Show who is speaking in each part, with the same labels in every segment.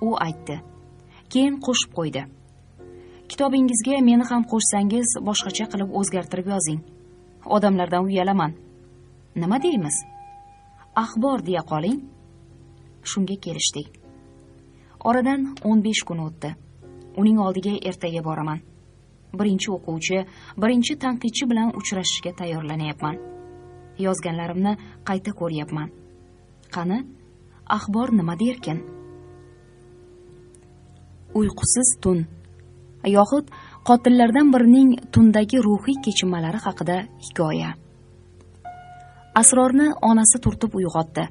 Speaker 1: u aytdi. Keyin qo'shib qo'ydi. Kitobingizga meni ham qo'shsangiz boshqacha qilib o'zgartirib yozing. Odamlardan uyalaman. Nima deymiz? Axbor deya qoling. Shunga kelishdik. Oradan 15 kun o'tdi. Uning oldiga ertaga boraman. Birinchi o'quvchi, birinchi tanqidchi bilan uchrashishga tayyorlanyapman. Yozganlarimni qayta ko'ryapman. Qani, axbor nima derkin? Uyqusiz tun yoxud qotillardan birining tundagi ruhiy kechinmalari haqida hikoya. Asrorni onasi turtib uyg'otdi.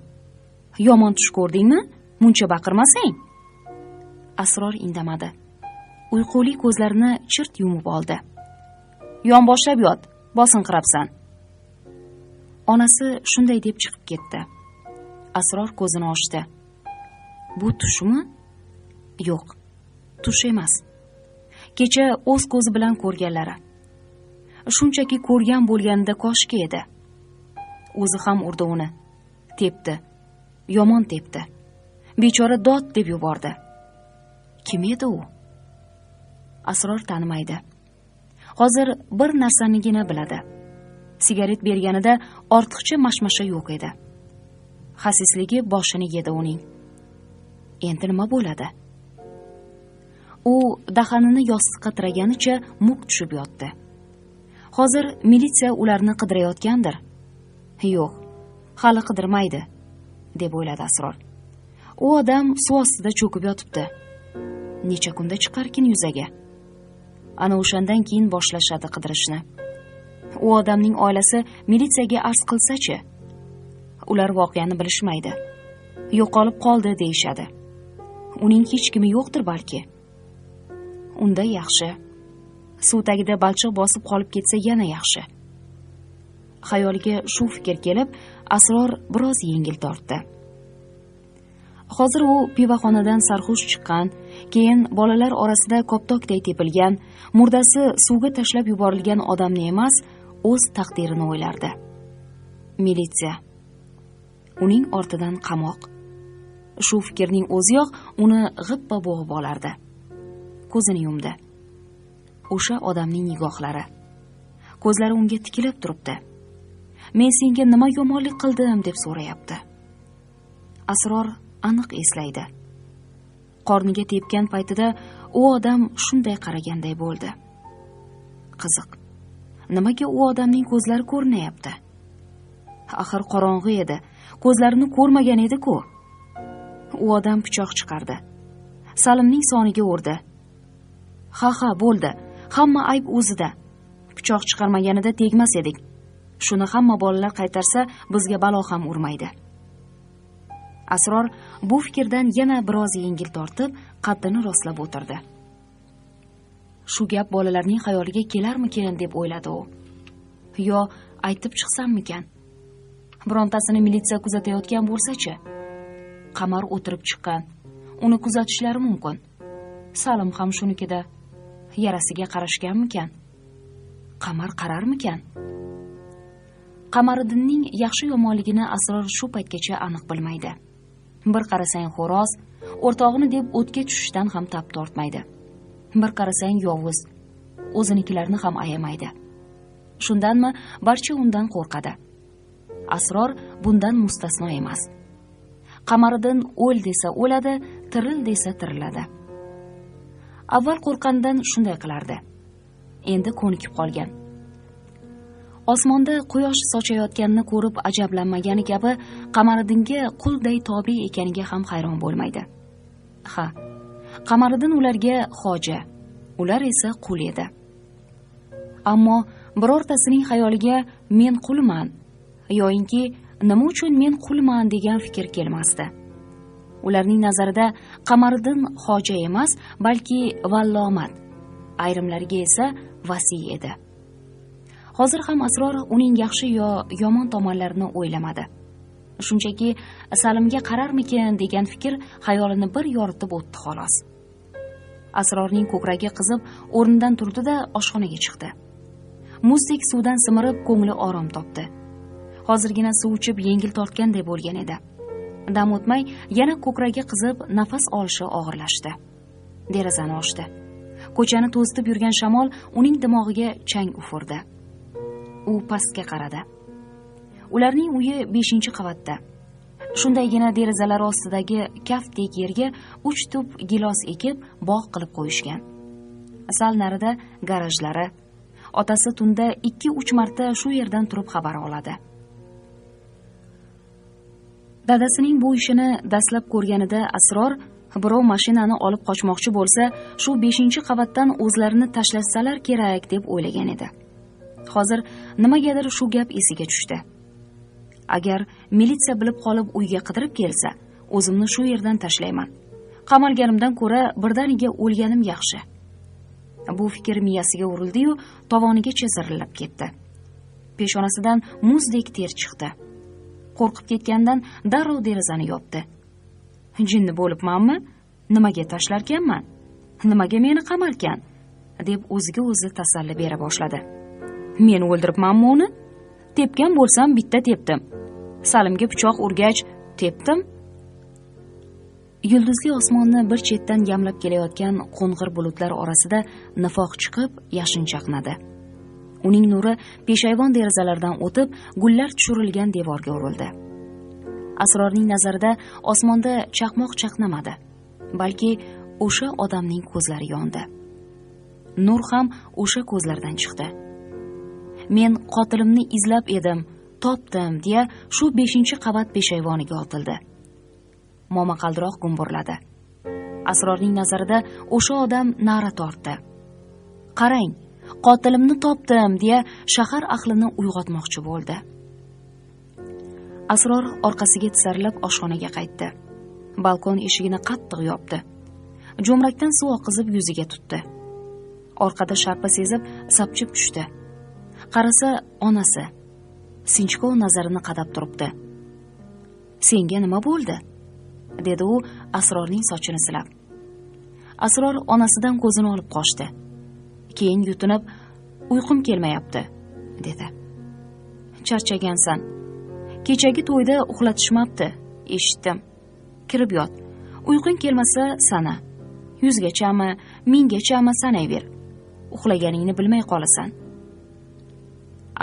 Speaker 1: Yomon tush ko'rdingmi? Muncha baqirmasang. Asror indamadi. Uyquli ko'zlarini chirt yumib oldi. Yonboshlab yot, bosinqirabsan. Onasi shunday deb chiqib ketdi. Asror ko'zini ochdi. Bu tushmi? Yo'q, tush emas. Kecha o'z ko'zi bilan ko'rganlari. Shunchaki ko'rgan bo'lganida koshki edi. O'zi ham urdi uni. Tepdi. Yomon tepdi. Bechora dod deb yubordi. Kim edi u? Asror tanimaydi. Hozir bir narsanigina biladi. Sigaret berganida ortiqcha mashmasha yo'q edi. Xasisligi boshini yedi uning. Endi nima bo'ladi? U dahanini yostiqqa tiraganicha muk tushib yotdi. Hozir militsiya ularni qidirayotgandir. Yo'q, hali qidirmaydi, deb o'yladi Asror. U odam suv ostida cho'kib yotibdi. Necha kunda chiqarkin yuzaga? Ana o'shandan keyin boshlashadi qidirishni. U odamning oilasi militsiyaga arz qilsa-chi? Ular voqeani bilishmaydi. Yo'qolib qoldi deyshadi. Uning hech kimi yo'qdir balki. Unda yaxshi. Suv tagida balchiq bosib qolib ketsa yana yaxshi. Xayoliga shu fikr kelib, Asror biroz yengil tortdi. Hozir u pivoxonadan sarxush chiqqan, keyin bolalar orasida koptokday tepilgan, murdasi suvga tashlab yuborilgan odamni emas, o'z taqdirini o'ylardi. Militsiya. Uning ortidan qamoq. Shu fikrning o'ziyoq uni g'ippa bo'g'ib olardi. Ko'zini yumdi. O'sha odamning nigohlari. Ko'zlari unga tikilib turibdi. Men senga nima yomonlik qildim deb so'rayapti. Asror aniq eslaydi. Qorniga tepgan paytida u odam shunday qaraganday bo'ldi. Qiziq. Nimaga u odamning ko'zlari ko'rinayapti? Axir qorong'i edi. Ko'zlarini ko'rmagan edi-ku. U odam pichoq chiqardi. Salimning soniga urdi. Ha, bo'ldi. Hamma ayb o'zida. Pichoq chiqarmaganida tegmas edik. Shuni hamma bolalar qaytarsa, bizga balo ham urmaydi. Asror bu fikrdan yana biroz yengil tortib, qaddini rostlab o'tirdi. Shu gap bolalarning xayoliga kelarmikin deb o'yladi u. Yo aytib chiqsammikan? Birontasini militsiya kuzatayotgan bo'lsa-chi? Qamar o'tirib chiqqan. Uni kuzatishlari mumkin. Salim ham shunikida. Yarasiga qarashganmikan? Qamar qararmikan? Qamariddinning yaxshi yomonligini Asror shu paytgacha aniq bilmaydi. Bir qarasang xo'roz, o'rtog'ini deb o'tga tushishdan ham tap tortmaydi. Bir qarasang yovuz, o'zinikilarni ham ayamaydi. Shundanmi barcha undan qo'rqadi. Asror bundan mustasno emas. Qamariddin o'l desa o'ladi, tiril desa tiriladi. Avval qo'rqqandan shunday qilardi. Endi ko'nikib qolgan. Osmonda quyosh sochayotganini ko'rib ajablanmagani kabi Qamariddinga qulday tobe ekaniga ham hayron bo'lmaydi. Ha, Qamariddin ularga xoja, ular esa qul edi. Ammo birortasining xayoliga men qulman yo'inki nima uchun men qulman degan fikr kelmasdi. Ularning nazarida Qamariddin xoja emas, balki vallomat, ayrimlariga esa vasiy edi. Hozir ham Asror uning yaxshi yo yomon tomonlarini o'ylamadi. Shunchaki Salimga qararmikin degan fikr xayolini bir yoritib o'tdi xolos. Asrorning ko'kragi qizib, o'rnidan turdi-da oshxonaga chiqdi. Muzdek suvdan simirib ko'ngli orom topdi. Hozirgina suv ichib yengil tortganday bo'lgan edi. Dam o'tmay yana ko'kragi qizib, nafas olishi og'irlashdi. Derazani ochdi. Ko'chani to'zitib yurgan shamol uning dimog'iga chang ufurdi. U pastga qaradi. Ularning uyi 5-qavatda. Shundaygina derazalar ostidagi kaftdek yerga 3 tup gilos ekib, bog' qilib qo'yishgan. Sal narida garajlari. Otasi tunda 2-3 marta shu yerdan turib xabar oladi. Dadasining bu ishini dastlab ko'rganida Asror birov mashinani olib qochmoqchi bo'lsa, shu 5-qavatdan o'zlarini tashlasalar kerak deb o'ylagan edi. Hozir nimagadir shu gap esiga tushdi. Agar militsiya bilib qolib uyga qidirib kelsa, o'zimni shu yerdan tashlayman. Qamalganimdan ko'ra birdaniga o'lganim yaxshi. Bu fikr miyasiga urildi-yu, tovonigacha zirillab ketdi. Peshonasidan muzdek ter chiqdi. Qo'rqib ketgandan darrov derazani yopdi. Jinni bo'libmanmi? Nimaga tashlarkanman? Nimaga meni qamarkan? deb o'ziga o'zi tasalli bera boshladi. Men o'ldiribmanmi uni? Tepgan bo'lsam bitta tepdim. Salimga pichoq urgach tepdim. Yulduzli osmonni bir chetdan yamlab kelayotgan qo'ng'ir bulutlar orasida nifoq chiqib, yashin chaqnadi. Uning nuri peshayvon derazalardan o'tib, gullar tushirilgan devorga urildi. Asrorning nazarida osmonda chaqmoq chaqnamadi, balki o'sha odamning ko'zlari yondi. Nur ham o'sha ko'zlardan chiqdi. Men qotilimni izlab edim, topdim deya shu 5-qavat peshayvoniga otildi. Momaqaldiroq gumburladi. Asrorning nazarida o'sha odam na'ra tortdi. Qarang, qotilimni topdim deya shahar ahlini uyg'otmoqchi bo'ldi. Asror orqasiga tisarilib oshxonaga qaytdi. Balkon eshigini qattiq yopdi. Jo'mrakdan suv oqizib yuziga tutdi. Orqada sharpa sezib sapchib tushdi. Qarasa onasi. Sinchkov nazarini qadab turibdi. Senga nima bo'ldi? dedi u Asrorning sochini silab. Asror onasidan ko'zini olib qochdi. Keyin yutunib, uyqum kelmayapti, dedi. Charchagansan. Kechagi to'yda uxlatishmabdi, eshitdim. Kirib yot. Uyqung kelmasa sana. 100gachami, 1000gachami sanayver. Uxlaganingni bilmay qolasan.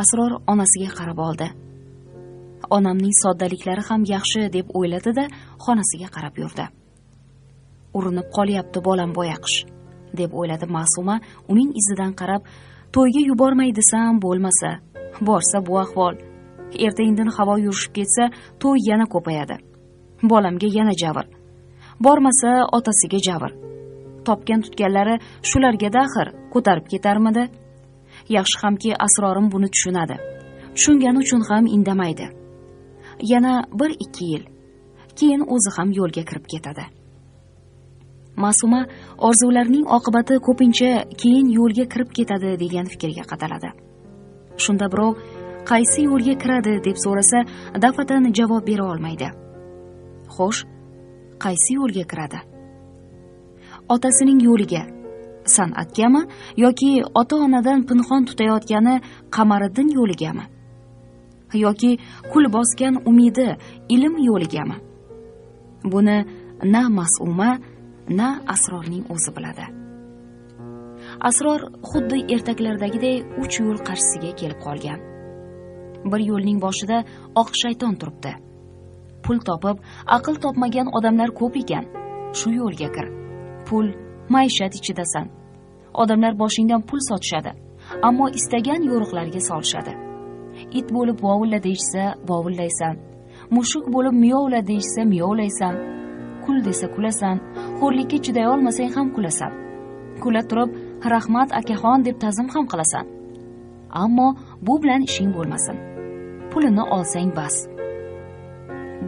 Speaker 1: Asror onasiga qarab oldi. Onamning soddaliklari ham yaxshi deb o'yladi-da, xonasiga qarab yurdi. Urinib qolyapti bolam boyaqish, deb o'yladi Ma'suma uning izidan qarab, to'yga yubormay desam bo'lmasa, borsa bu ahvol. Erta-indin havo yurishib ketsa, to'y yana ko'payadi. Bolamga yana javr. Bormasa otasiga javr. Topgan tutganlari shularga daxir ko'tarib ketarmidi? Yaxshi hamki Asrorim buni tushunadi. Tushungani uchun ham indamaydi. Yana 1-2 yil, keyin o'zi ham yo'lga kirib ketadi. Ma'suma orzularining oqibati ko'pincha keyin yo'lga kirib ketadi degan fikrga qadaladi. Shunda birov qaysi yo'lga kiradi deb so'rasa, dafatan javob bera olmaydi. Xo'sh, qaysi yo'lga kiradi? Otasining yo'liga, san'atgami yoki ota-onadan pinhon tutayotgani Qamariddin yo'ligami? Yoki kul bosgan umidi ilm yo'ligami? Buni na Ma'suma, na Asrorning o'zi biladi. Asror xuddi ertaklardagidek 3 yo'l qarshisiga kelib qolgan. Bir yo'lning boshida oq shayton turibdi. Pul topib, aql topmagan odamlar ko'p ekan. Shu yo'lga kir. Pul, maishat ichidasan. Odamlar boshingdan pul sotishadi, ammo istagan yo'riqlarga solishadi. It bo'lib vovulla deyishsa, vovullaysan. Mushuk bo'lib miyovla deyishsa, miyovlaysan. Kul desa kulasan, xo'rlikka chiday olmasang ham kulasan. Kula turib, rahmat akaxon deb ta'zim ham qilasan. Ammo bu bilan ishing bo'lmasin. Pulini olsang bas.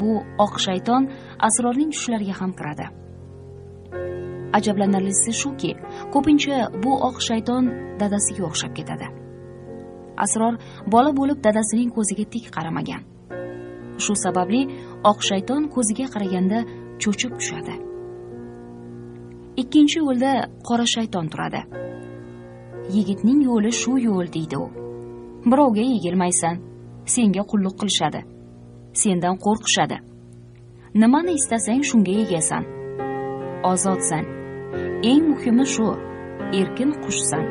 Speaker 1: Bu oq shayton Asrorning tushlariga ham kiradi. Ajablanarlisi shuki, ko'pincha bu oq shayton dadasiga o'xshab ketadi. Asror bola bo'lib dadasining ko'ziga tik qaramagan. Shu sababli oq shayton ko'ziga qaraganda cho'chib tushadi. Ikkinchi yo'lda qora shayton turadi. Yigitning yo'li shu yo'l deydi u. Birovga egilmaysan, senga qulluq qilishadi. Sendan qo'rqishadi. nimani istasang shunga egasan. Ozodsan. Eng muhimi shu, erkin qushsan.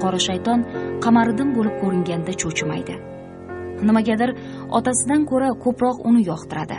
Speaker 1: Qora shayton Qamariddin bo'lib ko'ringanda cho'chimaydi. Nimagadir otasidan ko'ra ko'proq uni yoqtiradi.